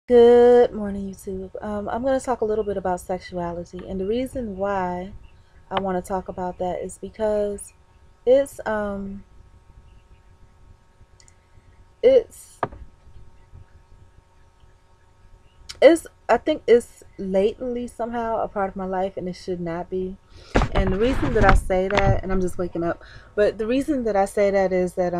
Good morning, YouTube. I'm going to talk a little bit about sexuality, and the reason why I want to talk about that is because it's um it's it's I think it's latently somehow a part of my life, and it should not be. And the reason that I say that, and I'm just waking up, but the reason that I say that is that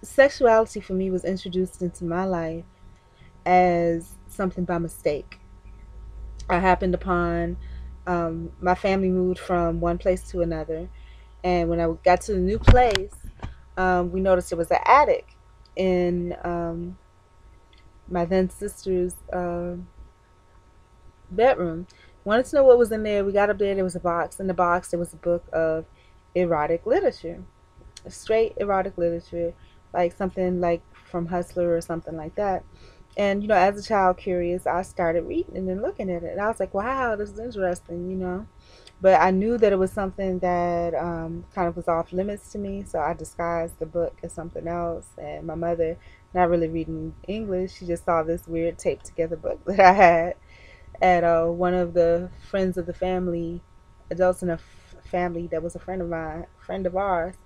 sexuality for me was introduced into my life as something by mistake. I happened upon my family moved from one place to another, and when I got to the new place, we noticed there was an attic in my then sister's bedroom. Wanted to know what was in there. We got up there. There was a box. In the box, there was a book of erotic literature, straight erotic literature, like something like from Hustler or something like that. And as a child, curious, I started reading and looking at it, and I was like, "Wow, this is interesting." But I knew that it was something that kind of was off limits to me, so I disguised the book as something else. And my mother, not really reading English, she just saw this weird taped together book that I had at one of the friends of the family, adults in a family that was a friend of mine, friend of ours,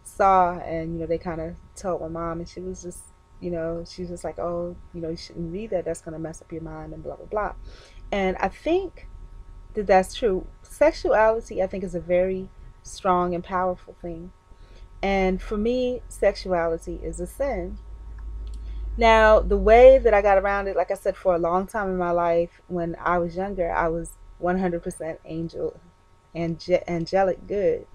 saw, and they kind of told my mom, and she was just, she was just like, "Oh, you shouldn't read that. That's gonna mess up your mind," and blah blah blah. And I think that that's true. Sexuality, I think, is a very strong and powerful thing. And for me, sexuality is a sin. Now, the way that I got around it, like I said, for a long time in my life, when I was younger, I was 100% angelic good.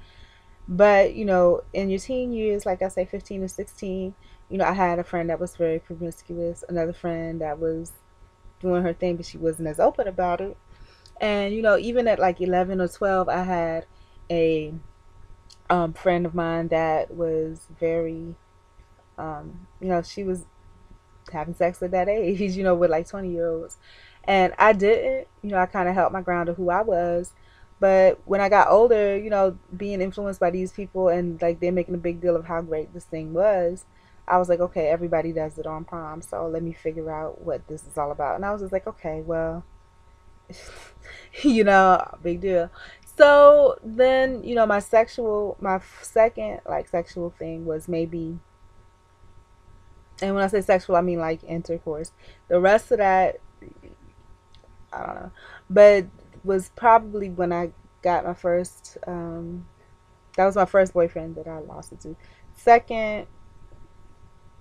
But, in your teen years, like I say, 15 or 16, I had a friend that was very promiscuous, another friend that was doing her thing, but she wasn't as open about it. And even at like 11 or 12, I had a friend of mine that was very, she was having sex at that age, with like 20-year-olds. And I didn't, I kind of held my ground to who I was. But when I got older, being influenced by these people, and like they're making a big deal of how great this thing was, I was like, okay, everybody does it on prom, so let me figure out what this is all about. And I was just like, okay, well, big deal. So then, my second like sexual thing was maybe, and when I say sexual, I mean like intercourse. The rest of that, I don't know, but was probably when I got my first. That was my first boyfriend that I lost it to. Second,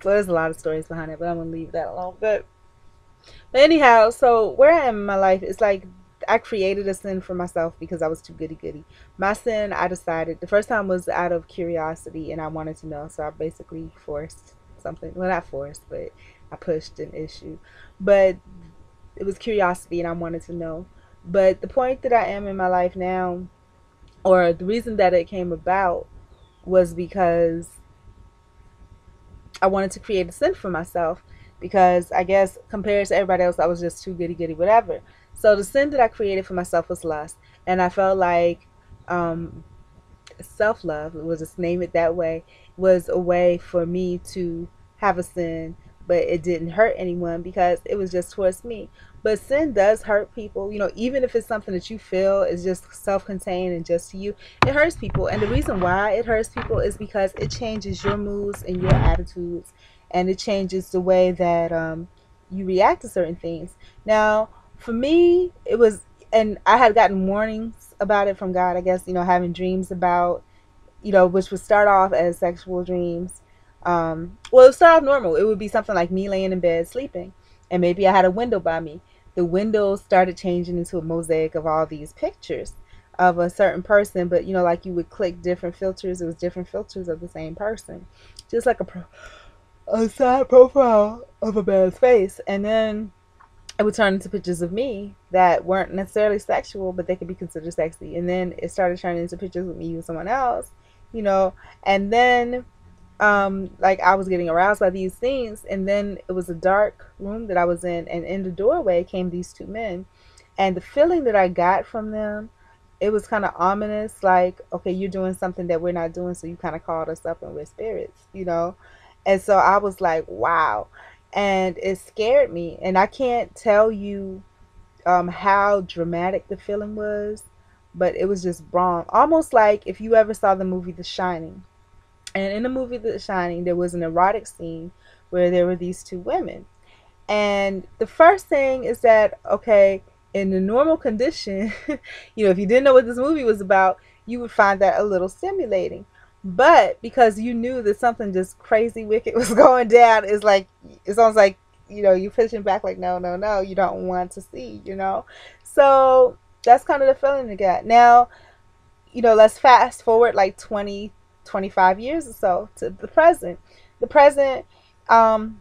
well, there's a lot of stories behind it, but I'm gonna leave that alone. But anyhow, so where I am in my life, it's like I created a sin for myself because I was too goody goody. My sin, I decided the first time was out of curiosity and I wanted to know, so I basically forced something. Well, not forced, but I pushed an issue. But it was curiosity and I wanted to know. But the point that I am in my life now, or the reason that it came about, was because I wanted to create a sin for myself, because I guess compared to everybody else, I was just too goody goody, whatever. So the sin that I created for myself was lust, and I felt like um, self love, we'll just name it that way, was a way for me to have a sin, but it didn't hurt anyone because it was just towards me. But sin does hurt people, even if it's something that you feel is just self contained and just to you, it hurts people. And the reason why it hurts people is because it changes your moods and your attitudes, and it changes the way that you react to certain things. Now, for me, it was, and I had gotten warnings about it from God, I guess, having dreams about, which would start off as sexual dreams. Well, it would start off normal. It would be something like me laying in bed sleeping, and maybe I had a window by me. The window started changing into a mosaic of all these pictures of a certain person, but like you would click different filters. It was different filters of the same person, just like a side profile of a man's face, and then it would turn into pictures of me that weren't necessarily sexual, but they could be considered sexy. And then it started turning into pictures of me with someone else, you know. And then, like I was getting aroused by these things, and then it was a dark room that I was in, and in the doorway came these two men, and the feeling that I got from them, it was kind of ominous. Like, okay, you're doing something that we're not doing, so you kind of called us up and we're spirits, And so I was like, wow. And it scared me. And I can't tell you how dramatic the feeling was, but it was just wrong. Almost like if you ever saw the movie The Shining. And in the movie The Shining, there was an erotic scene where there were these two women. And the first thing is that, okay, in the normal condition, if you didn't know what this movie was about, you would find that a little stimulating. But because you knew that something just crazy wicked was going down, it's almost like, you pushing back like, no, no, no, you don't want to see. So that's kind of the feeling you get. Now, let's fast forward like 20, 25 years or so to the present. The present, I'm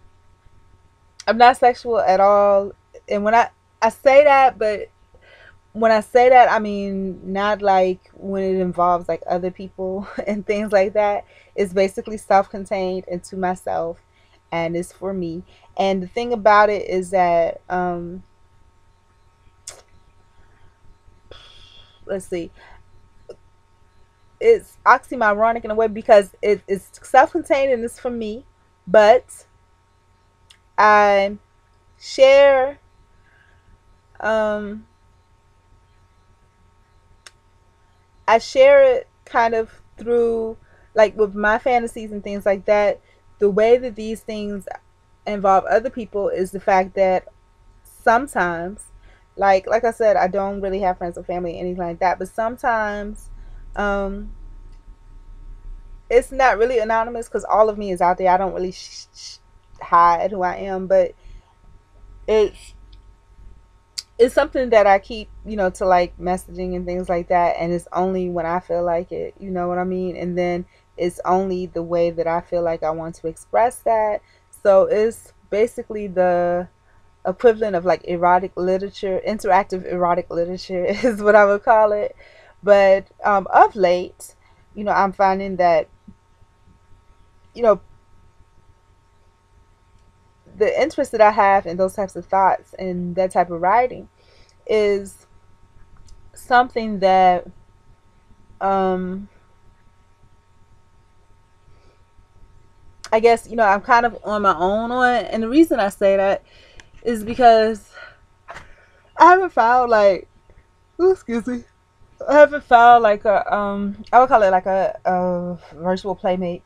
not sexual at all. And I say that, but when I say that, I mean not like when it involves like other people and things like that. It's basically self-contained into myself, and it's for me. And the thing about it is that, let's see, it's oxymoronic in a way because it's self-contained and it's for me, but I share um I share it kind of through, like, with my fantasies and things like that. The way that these things involve other people is the fact that sometimes, like I said, I don't really have friends or family or anything like that, but sometimes um it's not really anonymous because all of me is out there. I don't really hide who I am, but it's it's something that I keep, to like messaging and things like that. And it's only when I feel like it, you know what I mean? And then it's only the way that I feel like I want to express that. So it's basically the equivalent of like erotic literature, interactive erotic literature is what I would call it. But of late, I'm finding that, you know, the interest that I have in those types of thoughts and that type of writing is something that um I guess I'm kind of on my own on. And the reason I say that is because I haven't found like, ooh, excuse me, I haven't found like I would call it like a virtual playmate,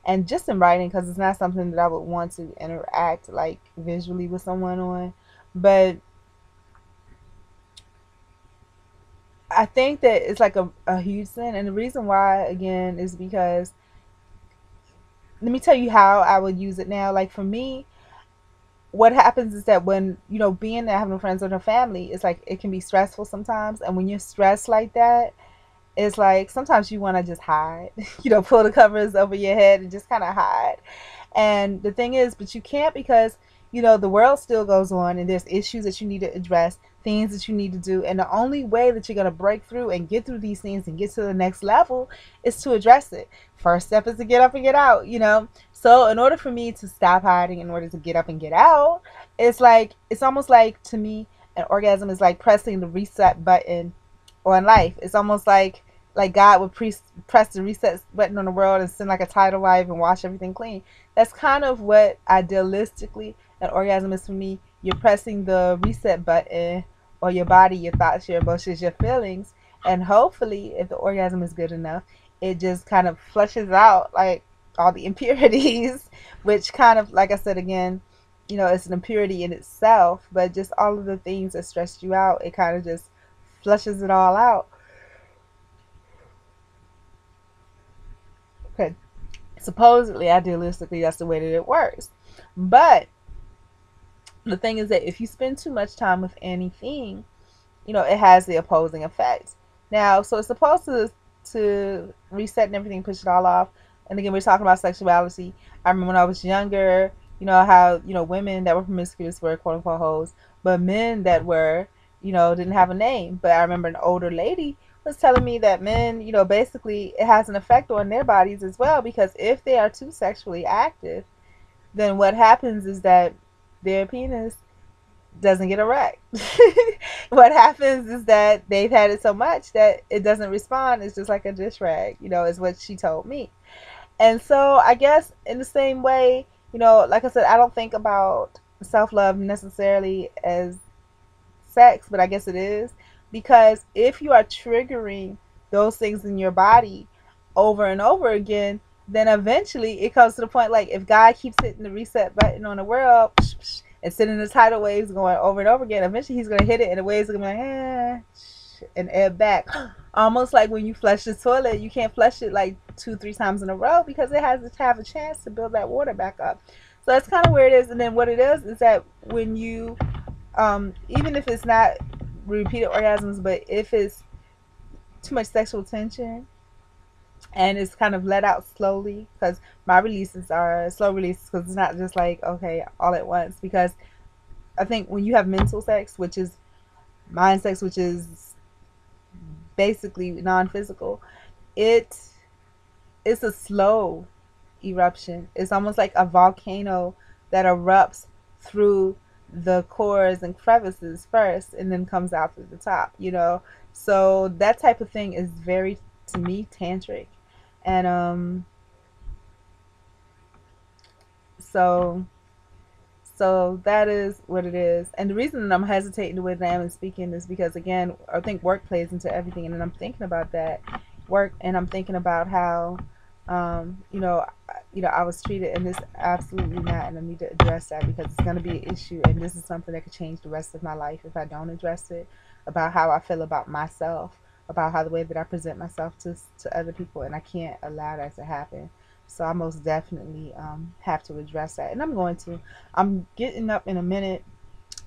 and just in writing, because it's not something that I would want to interact like visually with someone on. But I think that it's like a huge sin. And the reason why, again, is because, let me tell you how I would use it now. Like, for me, what happens is that when, being there, having friends with a family, it's like it can be stressful sometimes. And when you're stressed like that, it's like sometimes you want to just hide, pull the covers over your head and just kind of hide. And the thing is, but you can't, because, the world still goes on and there's issues that you need to address, things that you need to do. And the only way that you're going to break through and get through these things and get to the next level is to address it. First step is to get up and get out. So in order for me to stop hiding, in order to get up and get out, it's almost like, to me, an orgasm is like pressing the reset button on life. It's almost like God would press the reset button on the world and send like a tidal wave and wash everything clean. That's kind of what idealistically an orgasm is for me. You're pressing the reset button on your body, your thoughts, your emotions, your feelings, and hopefully, if the orgasm is good enough, it just kind of flushes out like all the impurities, which kind of, like I said again, it's an impurity in itself, but just all of the things that stressed you out, it kind of just flushes it all out. Okay. Supposedly, idealistically, that's the way that it works. But the thing is that if you spend too much time with anything, it has the opposing effect. Now, so it's supposed to reset and everything, push it all off. And again, we're talking about sexuality. I remember when I was younger, how, women that were promiscuous were quote unquote hoes, but men that were, didn't have a name. But I remember an older lady was telling me that men, basically it has an effect on their bodies as well, because if they are too sexually active, then what happens is that their penis doesn't get erect. What happens is that they've had it so much that it doesn't respond. It's just like a dish rag, is what she told me. And so I guess in the same way, like I said, I don't think about self love necessarily as sex, but I guess it is, because if you are triggering those things in your body over and over again, then eventually it comes to the point, like if God keeps hitting the reset button on the world and sending the tidal waves going over and over again, eventually he's going to hit it and the waves are going to be like, and ebb back. Almost like when you flush the toilet, you can't flush it like 2, 3 times in a row because it has to have a chance to build that water back up. So that's kind of where it is. And then what it is that when you even if it's not repeated orgasms, but if it's too much sexual tension and it's kind of let out slowly, because my releases are slow releases, because it's not just like okay all at once. Because I think when you have mental sex, which is mind sex, which is basically non-physical, it it's a slow eruption. It's almost like a volcano that erupts through the cores and crevices first and then comes out through the top. So that type of thing is very, to me, tantric. And so so that is what it is. And the reason that I'm hesitating the way that I am in speaking is because, again, I think work plays into everything. And then I'm thinking about that work, and I'm thinking about how, I was treated, and this absolutely not. And I need to address that because it's going to be an issue, and this is something that could change the rest of my life if I don't address it. About how I feel about myself, about how the way that I present myself to other people, and I can't allow that to happen. So I most definitely have to address that, and I'm going to. I'm getting up in a minute,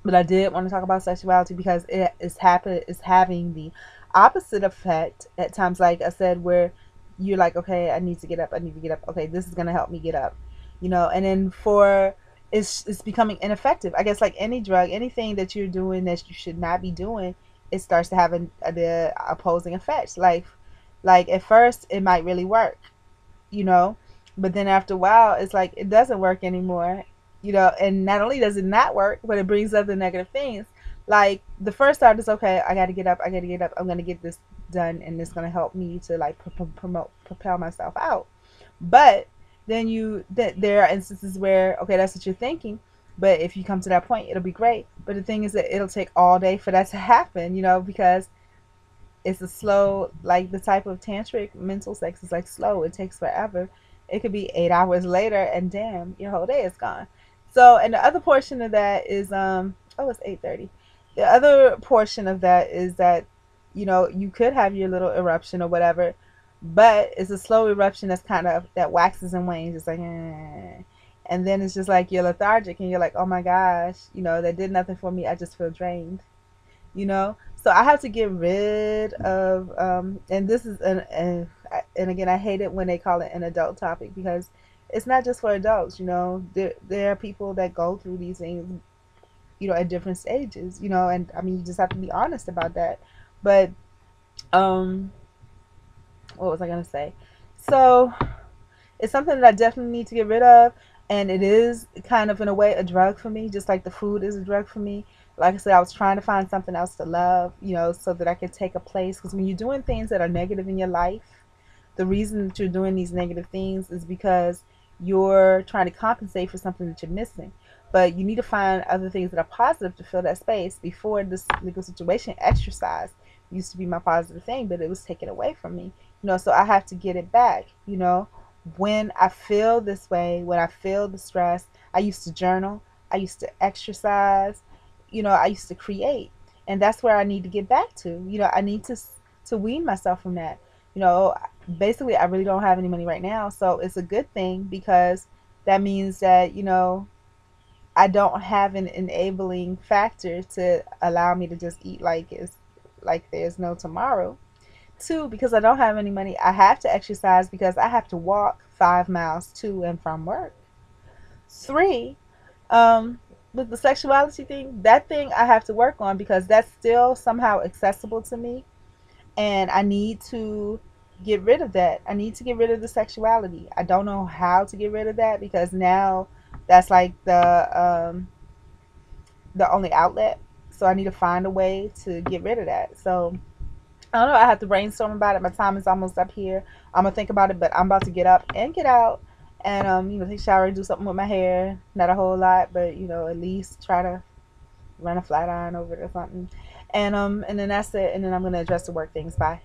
but I did want to talk about sexuality because it is having the opposite effect at times. Like I said, where you're like, okay, I need to get up. I need to get up. Okay, this is gonna help me get up, and then it's becoming ineffective. I guess like any drug, anything that you're doing that you should not be doing, it starts to have the opposing effects. Like at first, it might really work, you know but then after a while it's like it doesn't work anymore. And not only does it not work, but it brings other negative things. Like the first thought is, okay, I got to get up, I'm going to get this done, and it's going to help me to like promote propel myself out. But then there are instances where, okay, that's what you're thinking, but if you come to that point, it'll be great. But the thing is that it'll take all day for that to happen, because it's a slow, like the type of tantric mental sex is like slow. It takes forever. It could be 8 hours later, and damn, your whole day is gone. So, and the other portion of that is, oh, it's 8:30. The other portion of that is that, you could have your little eruption or whatever, but it's a slow eruption that's kind of that waxes and wanes. It's like, and then it's just like you're lethargic, and you're like, oh my gosh, that did nothing for me. I just feel drained. So I have to get rid of and this is and again, I hate it when they call it an adult topic, because it's not just for adults. There are people that go through these things at different stages. And I mean, you just have to be honest about that. But um what was I going to say? So it's something that I definitely need to get rid of. And it is kind of, in a way, a drug for me, just like the food is a drug for me. Like I said, I was trying to find something else to love, so that I could take a place. Because when you're doing things that are negative in your life, the reason that you're doing these negative things is because you're trying to compensate for something that you're missing. But you need to find other things that are positive to fill that space. Before this legal situation, exercise used to be my positive thing, but it was taken away from me. So I have to get it back. When I feel this way, when I feel the stress, I used to journal, I used to exercise, I used to create. And that's where I need to get back to. I need to wean myself from that. You know, Basically, I really don't have any money right now, so it's a good thing, because that means that, I don't have an enabling factor to allow me to just eat like there's no tomorrow. Two, because I don't have any money, I have to exercise because I have to walk 5 miles to and from work. Three, with the sexuality thing, that thing I have to work on, because that's still somehow accessible to me, and I need to get rid of that. I need to get rid of the sexuality. I don't know how to get rid of that, because now that's like the only outlet. So I need to find a way to get rid of that. So I don't know. I have to brainstorm about it. My time is almost up here. I'm gonna think about it, but I'm about to get up and get out, and take a shower and do something with my hair. Not a whole lot, but at least try to run a flat iron over it or something. And then that's it. And then I'm gonna address the work things. Bye.